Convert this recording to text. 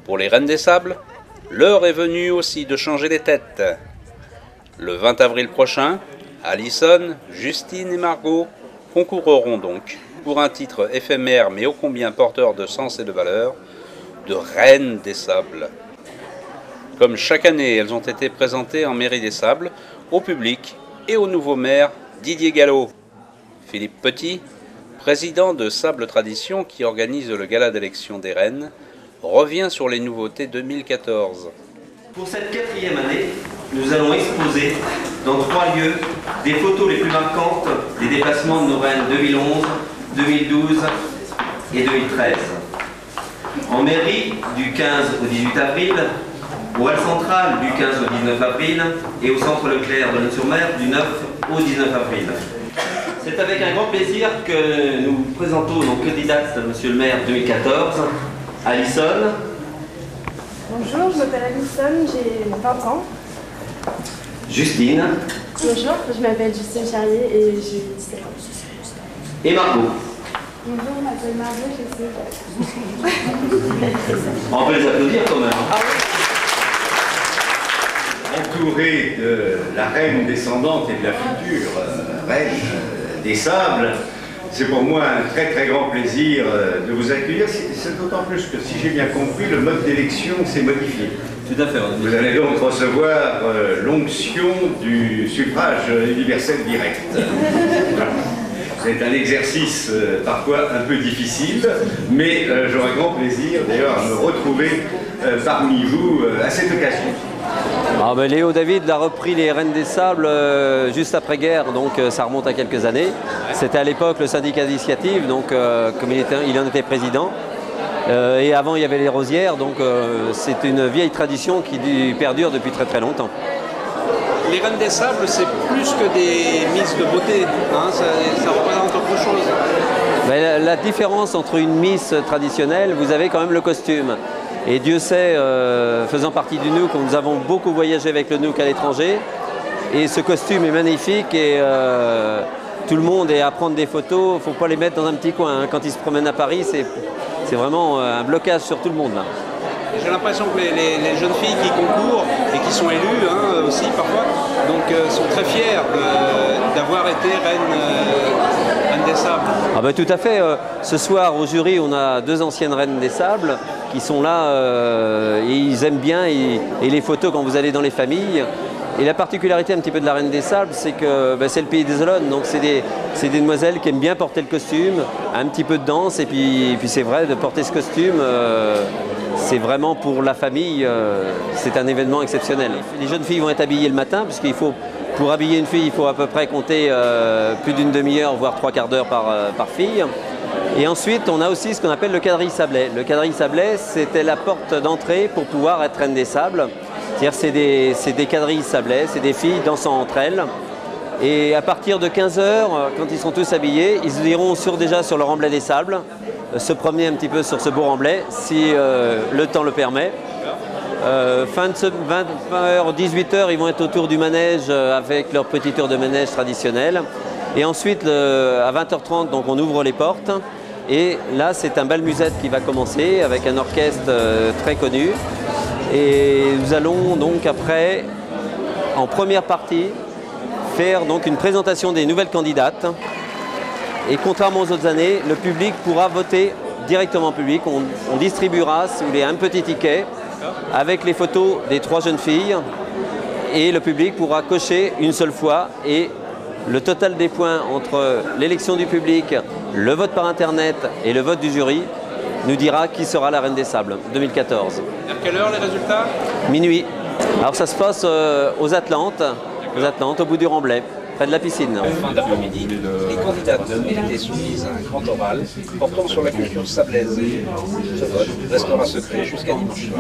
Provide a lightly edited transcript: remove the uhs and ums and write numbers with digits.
Pour les Reines des Sables, l'heure est venue aussi de changer les têtes. Le 20 avril prochain, Alison, Justine et Margot concourront donc pour un titre éphémère mais ô combien porteur de sens et de valeur, de Reines des Sables. Comme chaque année, elles ont été présentées en mairie des Sables, au public et au nouveau maire Didier Gallo. Philippe Petit, président de Sables Tradition qui organise le gala d'élection des Reines, revient sur les nouveautés 2014. Pour cette 4e année, nous allons exposer dans 3 lieux des photos les plus marquantes des déplacements de nos reines 2011, 2012 et 2013. En mairie, du 15 au 18 avril, au hall central, du 15 au 19 avril, et au centre Leclerc de Lens-sur-Mer, du 9 au 19 avril. C'est avec un grand plaisir que nous présentons nos candidates, Monsieur le maire 2014, Alison. Bonjour, je m'appelle Alison, j'ai 20 ans. Justine. Bonjour, je m'appelle Justine Charrier et j'ai 17 ans. Et Margot. Bonjour, je m'appelle Margot, j'ai 16 ans. On peut les applaudir quand même. Entouré de la reine descendante et de la future reine des Sables, c'est pour moi un très très grand plaisir de vous accueillir. C'est d'autant plus que, si j'ai bien compris, le mode d'élection s'est modifié. Tout à fait. Vous allez donc recevoir l'onction du suffrage universel direct. C'est un exercice parfois un peu difficile, mais j'aurai grand plaisir d'ailleurs à me retrouver parmi vous à cette occasion. Ah ben Léo David a repris les Reines des Sables juste après-guerre, donc ça remonte à quelques années. C'était à l'époque le syndicat d'initiative, donc comme il en était président. Et avant il y avait les Rosières, donc c'est une vieille tradition qui perdure depuis très très longtemps. Les Reines des Sables, c'est plus que des miss de beauté, hein, ça représente autre chose. Ben, la différence entre une miss traditionnelle, vous avez quand même le costume. Et Dieu sait, faisant partie du Nouk, nous avons beaucoup voyagé avec le Nouk à l'étranger. Et ce costume est magnifique et tout le monde est à prendre des photos. Il ne faut pas les mettre dans un petit coin, hein. Quand ils se promènent à Paris, c'est vraiment un blocage sur tout le monde, là. J'ai l'impression que les jeunes filles qui concourent et qui sont élues hein, aussi parfois, donc sont très fières d'avoir été reine des Sables. Ah ben, tout à fait. Ce soir au jury, on a 2 anciennes Reines des Sables qui sont là et ils aiment bien et les photos quand vous allez dans les familles. Et la particularité un petit peu de la Reine des Sables, c'est que c'est le pays des Olonnes, donc c'est des demoiselles qui aiment bien porter le costume, un petit peu de danse, et puis c'est vrai, de porter ce costume, c'est vraiment pour la famille, c'est un événement exceptionnel. Les jeunes filles vont être habillées le matin, puisqu'il faut, pour habiller une fille, il faut à peu près compter plus d'une demi-heure, voire 3/4 d'heure par fille. Et ensuite, on a aussi ce qu'on appelle le quadrille sablé. Le quadrille sablé, c'était la porte d'entrée pour pouvoir être Reine des Sables. C'est-à-dire c'est des quadrilles sablés, c'est des filles dansant entre elles. Et à partir de 15 h, quand ils sont tous habillés, ils iront déjà sur le remblai des Sables, se promener un petit peu sur ce beau remblai, si le temps le permet. Fin de 20h, 18 h, ils vont être autour du manège avec leur petit tour de manège traditionnel. Et ensuite, à 20h30, donc on ouvre les portes. Et là, c'est un bal musette qui va commencer avec un orchestre très connu. Et nous allons donc après, en première partie, faire donc une présentation des nouvelles candidates. Et contrairement aux autres années, le public pourra voter directement en public. On distribuera, si vous voulez, un petit ticket avec les photos des 3 jeunes filles. Et le public pourra cocher une seule fois. Et le total des points entre l'élection du public, le vote par Internet et le vote du jury nous dira qui sera la Reine des Sables 2014. À quelle heure les résultats? Minuit. Alors ça se passe aux Atlantes, au bout du Remblai, près de la piscine. Fin d'après-midi, les candidates ont été soumises à un grand oral portant sur la culture sablaise. Ce vote restera secret jusqu'à dimanche soir.